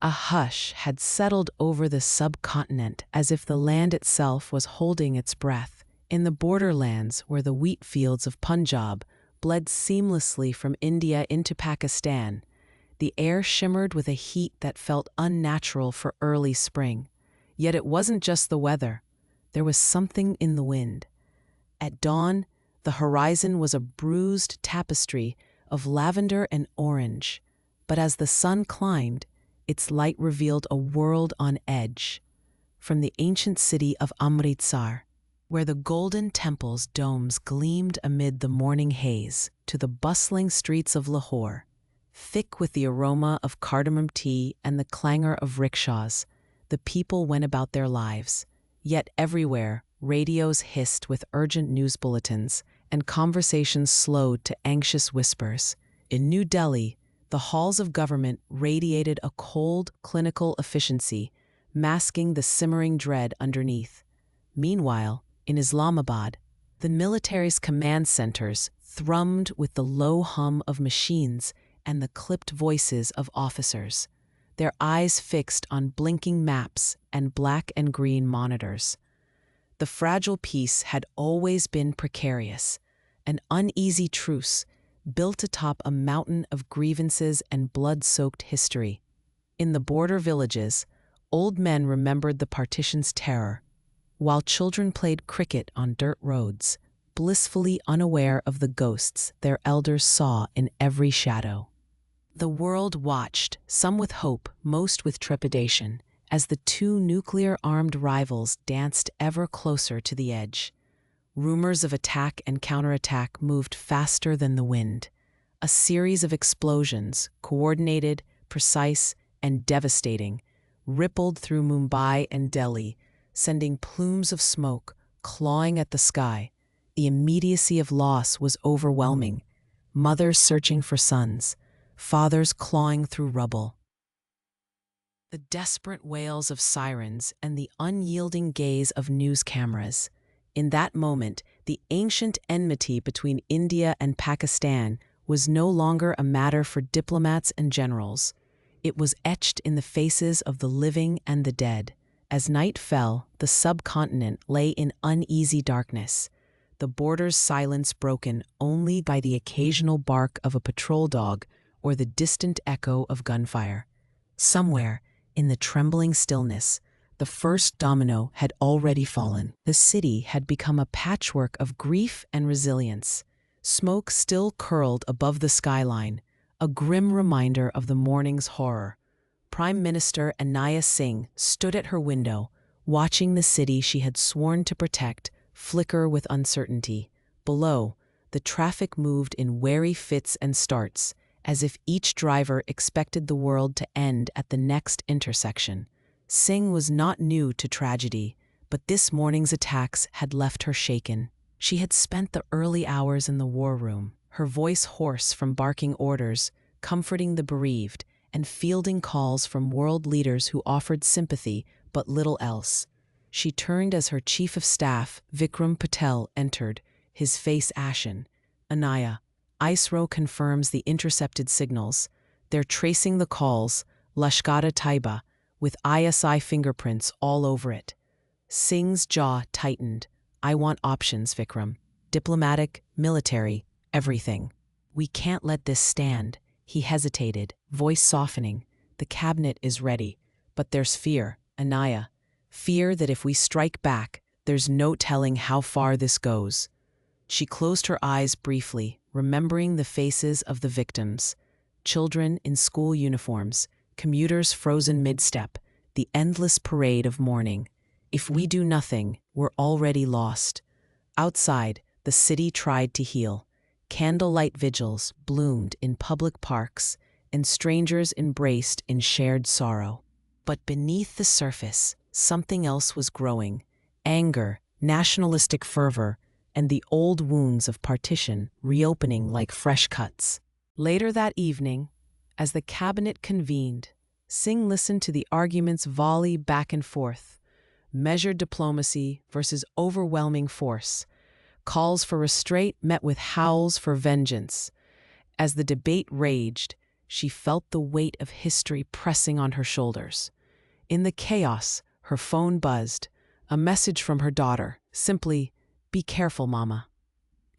A hush had settled over the subcontinent as if the land itself was holding its breath. In the borderlands where the wheat fields of Punjab bled seamlessly from India into Pakistan, the air shimmered with a heat that felt unnatural for early spring. Yet it wasn't just the weather. There was something in the wind. At dawn, the horizon was a bruised tapestry of lavender and orange, but as the sun climbed, its light revealed a world on edge. From the ancient city of Amritsar, where the golden temple's domes gleamed amid the morning haze, to the bustling streets of Lahore, thick with the aroma of cardamom tea and the clangor of rickshaws, the people went about their lives. Yet everywhere, radios hissed with urgent news bulletins, and conversations slowed to anxious whispers. In New Delhi, the halls of government radiated a cold, clinical efficiency, masking the simmering dread underneath. Meanwhile, in Islamabad, the military's command centers thrummed with the low hum of machines and the clipped voices of officers, their eyes fixed on blinking maps and black and green monitors. The fragile peace had always been precarious, an uneasy truce built atop a mountain of grievances and blood-soaked history. In the border villages, old men remembered the partition's terror, while children played cricket on dirt roads, blissfully unaware of the ghosts their elders saw in every shadow. The world watched, some with hope, most with trepidation, as the two nuclear-armed rivals danced ever closer to the edge. Rumors of attack and counterattack moved faster than the wind. A series of explosions, coordinated, precise, and devastating, rippled through Mumbai and Delhi, sending plumes of smoke clawing at the sky. The immediacy of loss was overwhelming. Mothers searching for sons, fathers clawing through rubble. The desperate wails of sirens and the unyielding gaze of news cameras. In that moment, the ancient enmity between India and Pakistan was no longer a matter for diplomats and generals. It was etched in the faces of the living and the dead. As night fell, the subcontinent lay in uneasy darkness, the border's silence broken only by the occasional bark of a patrol dog or the distant echo of gunfire. Somewhere, in the trembling stillness, the first domino had already fallen. The city had become a patchwork of grief and resilience. Smoke still curled above the skyline, a grim reminder of the morning's horror. Prime Minister Anaya Singh stood at her window, watching the city she had sworn to protect flicker with uncertainty. Below, the traffic moved in wary fits and starts, as if each driver expected the world to end at the next intersection. Singh was not new to tragedy, but this morning's attacks had left her shaken. She had spent the early hours in the war room, her voice hoarse from barking orders, comforting the bereaved, and fielding calls from world leaders who offered sympathy but little else. She turned as her chief of staff, Vikram Patel, entered, his face ashen. "Anaya, ISRO confirms the intercepted signals. They're tracing the calls, Lashkar-e-Taiba, with ISI fingerprints all over it." Singh's jaw tightened. "I want options, Vikram. Diplomatic, military, everything. We can't let this stand." He hesitated, voice softening. "The cabinet is ready, but there's fear, Anaya. Fear that if we strike back, there's no telling how far this goes." She closed her eyes briefly, remembering the faces of the victims. Children in school uniforms, commuters frozen mid-step, the endless parade of mourning. If we do nothing, we're already lost. Outside, the city tried to heal. Candlelight vigils bloomed in public parks, and strangers embraced in shared sorrow. But beneath the surface, something else was growing: anger, nationalistic fervor, and the old wounds of partition reopening like fresh cuts. Later that evening, as the cabinet convened, Singh listened to the arguments volley back and forth. Measured diplomacy versus overwhelming force. Calls for restraint met with howls for vengeance. As the debate raged, She felt the weight of history pressing on her shoulders. In the chaos, her phone buzzed, a message from her daughter, simply, "Be careful, Mama."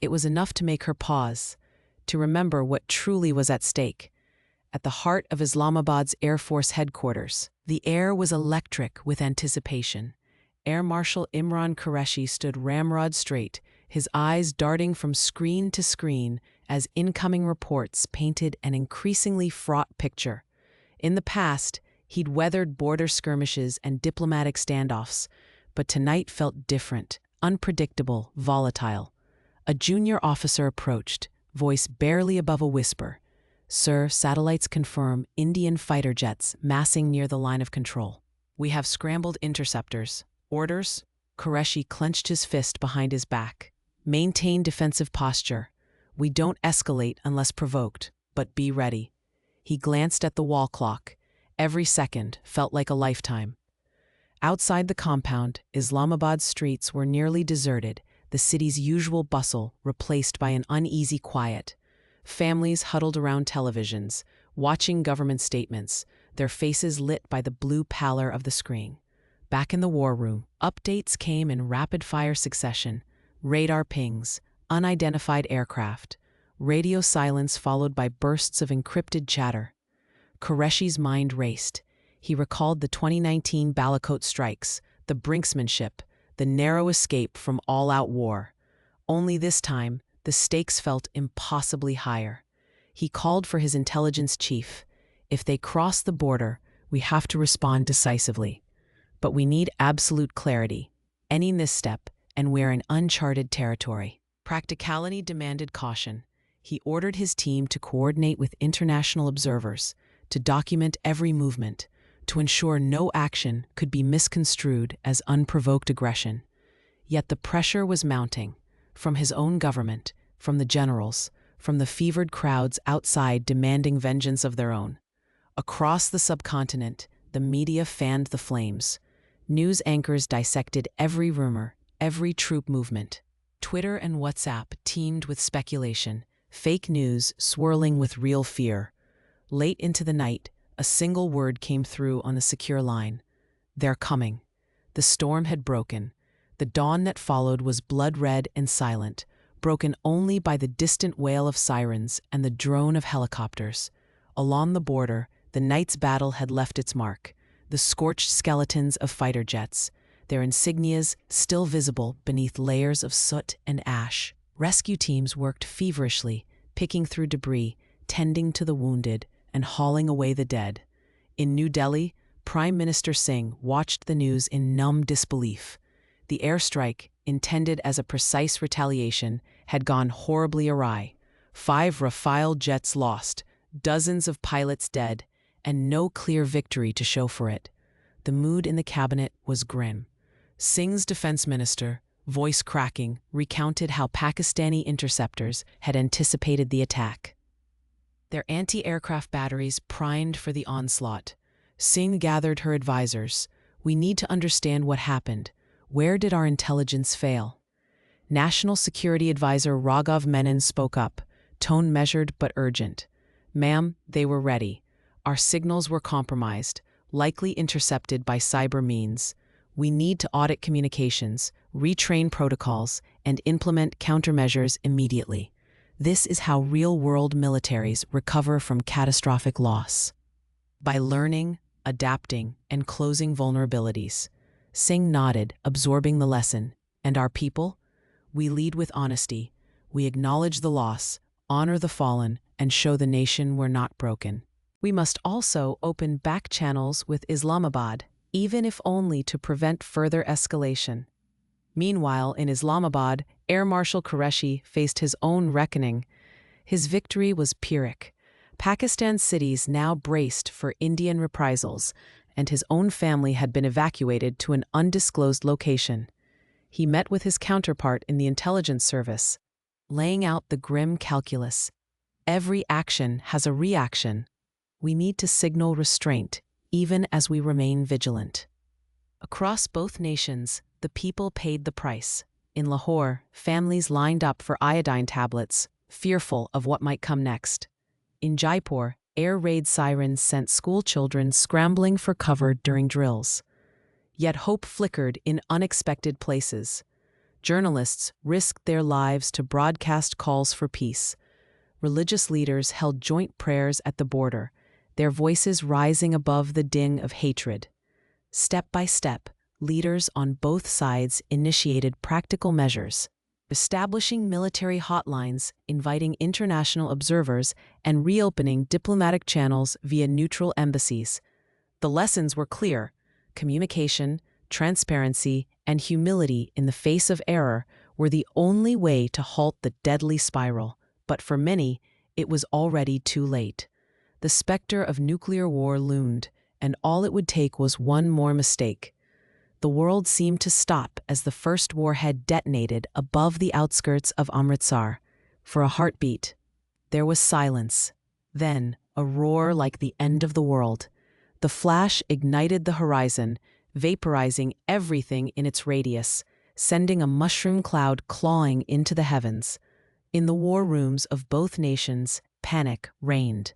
It was enough to make her pause, to remember what truly was at stake. At the heart of Islamabad's Air Force headquarters, the air was electric with anticipation. Air Marshal Imran Qureshi stood ramrod straight, his eyes darting from screen to screen as incoming reports painted an increasingly fraught picture. In the past, he'd weathered border skirmishes and diplomatic standoffs, but tonight felt different, unpredictable, volatile. A junior officer approached, voice barely above a whisper. "Sir, satellites confirm Indian fighter jets massing near the line of control. We have scrambled interceptors. Orders?" Qureshi clenched his fist behind his back. "Maintain defensive posture. We don't escalate unless provoked, but be ready." He glanced at the wall clock. Every second felt like a lifetime. Outside the compound, Islamabad's streets were nearly deserted, the city's usual bustle replaced by an uneasy quiet. Families huddled around televisions, watching government statements, their faces lit by the blue pallor of the screen. Back in the war room, updates came in rapid-fire succession. Radar pings, unidentified aircraft, radio silence followed by bursts of encrypted chatter. Qureshi's mind raced. He recalled the 2019 Balakot strikes, the brinksmanship, the narrow escape from all-out war. Only this time, the stakes felt impossibly higher. He called for his intelligence chief. "If they cross the border, we have to respond decisively. But we need absolute clarity. Any misstep, and we're in uncharted territory." Practicality demanded caution. He ordered his team to coordinate with international observers, to document every movement, to ensure no action could be misconstrued as unprovoked aggression. Yet the pressure was mounting, from his own government, from the generals, from the fevered crowds outside demanding vengeance of their own. Across the subcontinent, the media fanned the flames. News anchors dissected every rumor, every troop movement. Twitter and WhatsApp teemed with speculation, fake news swirling with real fear. Late into the night, a single word came through on a secure line. "They're coming." The storm had broken. The dawn that followed was blood-red and silent, broken only by the distant wail of sirens and the drone of helicopters. Along the border, the night's battle had left its mark. The scorched skeletons of fighter jets, their insignias still visible beneath layers of soot and ash. Rescue teams worked feverishly, picking through debris, tending to the wounded, and hauling away the dead. In New Delhi, Prime Minister Singh watched the news in numb disbelief. The airstrike, intended as a precise retaliation, had gone horribly awry. 5 Rafale jets lost, dozens of pilots dead, and no clear victory to show for it. The mood in the cabinet was grim. Singh's defense minister, voice cracking, recounted how Pakistani interceptors had anticipated the attack. Their anti-aircraft batteries primed for the onslaught. Singh gathered her advisors. "We need to understand what happened. Where did our intelligence fail?" National Security Advisor Raghav Menon spoke up, tone measured but urgent. "Ma'am, they were ready. Our signals were compromised, likely intercepted by cyber means. We need to audit communications, retrain protocols, and implement countermeasures immediately. This is how real-world militaries recover from catastrophic loss. By learning, adapting, and closing vulnerabilities." Singh nodded, absorbing the lesson. "And our people? We lead with honesty. We acknowledge the loss, honor the fallen, and show the nation we're not broken. We must also open back channels with Islamabad, even if only to prevent further escalation." Meanwhile, in Islamabad, Air Marshal Qureshi faced his own reckoning. His victory was Pyrrhic. Pakistan's cities now braced for Indian reprisals, and his own family had been evacuated to an undisclosed location. He met with his counterpart in the intelligence service, laying out the grim calculus. Every action has a reaction. We need to signal restraint, even as we remain vigilant. Across both nations, the people paid the price. In Lahore, families lined up for iodine tablets, fearful of what might come next. In Jaipur, air raid sirens sent schoolchildren scrambling for cover during drills. Yet hope flickered in unexpected places. Journalists risked their lives to broadcast calls for peace. Religious leaders held joint prayers at the border, their voices rising above the din of hatred. Step by step, leaders on both sides initiated practical measures, establishing military hotlines, inviting international observers, and reopening diplomatic channels via neutral embassies. The lessons were clear: communication, transparency, and humility in the face of error were the only way to halt the deadly spiral. But for many, it was already too late. The specter of nuclear war loomed, and all it would take was one more mistake. The world seemed to stop as the first warhead detonated above the outskirts of Amritsar. For a heartbeat, there was silence. Then, a roar like the end of the world. The flash ignited the horizon, vaporizing everything in its radius, sending a mushroom cloud clawing into the heavens. In the war rooms of both nations, panic reigned.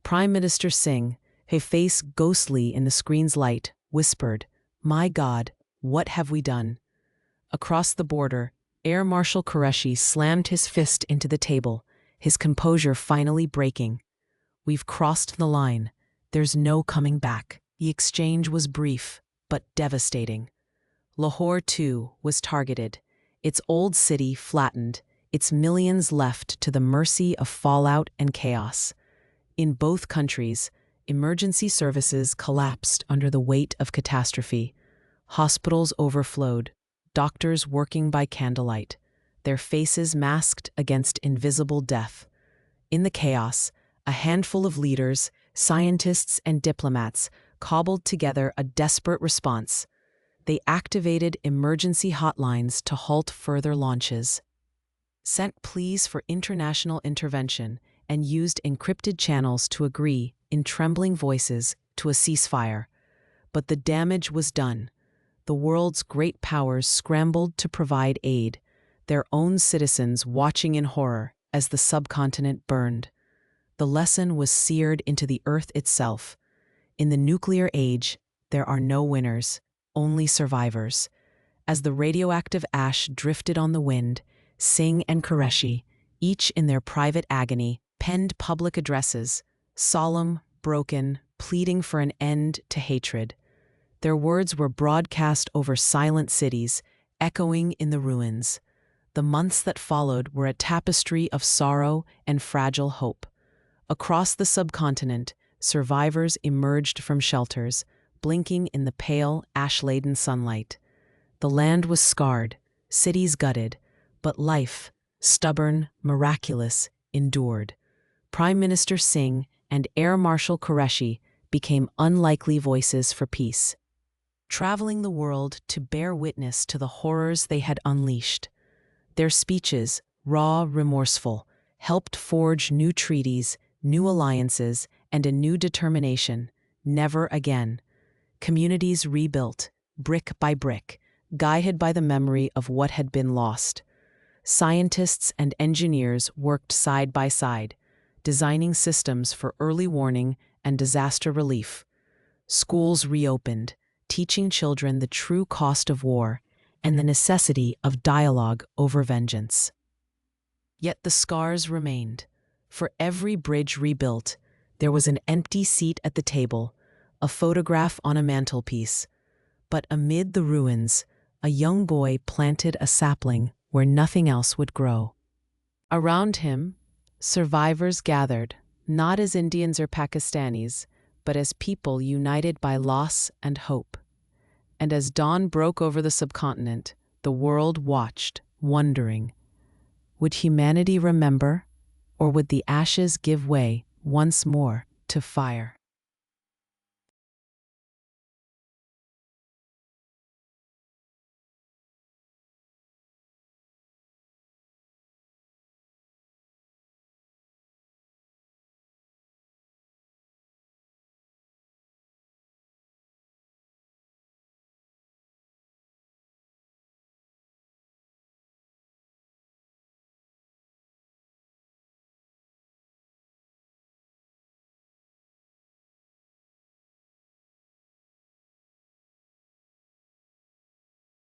Prime Minister Singh, his face ghostly in the screen's light, whispered, "My God, what have we done?" Across the border, Air Marshal Qureshi slammed his fist into the table, his composure finally breaking. "We've crossed the line. There's no coming back." The exchange was brief, but devastating. Lahore, too, was targeted, its old city flattened, its millions left to the mercy of fallout and chaos. In both countries, emergency services collapsed under the weight of catastrophe. Hospitals overflowed, doctors working by candlelight, their faces masked against invisible death. In the chaos, a handful of leaders, scientists, and diplomats cobbled together a desperate response. They activated emergency hotlines to halt further launches, sent pleas for international intervention, and used encrypted channels to agree, in trembling voices, to a ceasefire. But the damage was done. The world's great powers scrambled to provide aid, their own citizens watching in horror as the subcontinent burned. The lesson was seared into the earth itself. In the nuclear age, there are no winners, only survivors. As the radioactive ash drifted on the wind, Singh and Qureshi, each in their private agony, penned public addresses, solemn, broken, pleading for an end to hatred. Their words were broadcast over silent cities, echoing in the ruins. The months that followed were a tapestry of sorrow and fragile hope. Across the subcontinent, survivors emerged from shelters, blinking in the pale, ash-laden sunlight. The land was scarred, cities gutted, but life, stubborn, miraculous, endured. Prime Minister Singh and Air Marshal Qureshi became unlikely voices for peace, traveling the world to bear witness to the horrors they had unleashed. Their speeches, raw, remorseful, helped forge new treaties, new alliances, and a new determination: never again. Communities rebuilt, brick by brick, guided by the memory of what had been lost. Scientists and engineers worked side by side, designing systems for early warning and disaster relief. Schools reopened, teaching children the true cost of war and the necessity of dialogue over vengeance. Yet the scars remained. For every bridge rebuilt, there was an empty seat at the table, a photograph on a mantelpiece. But amid the ruins, a young boy planted a sapling where nothing else would grow. Around him, survivors gathered, not as Indians or Pakistanis, but as people united by loss and hope. And as dawn broke over the subcontinent, the world watched, wondering, would humanity remember, or would the ashes give way once more to fire?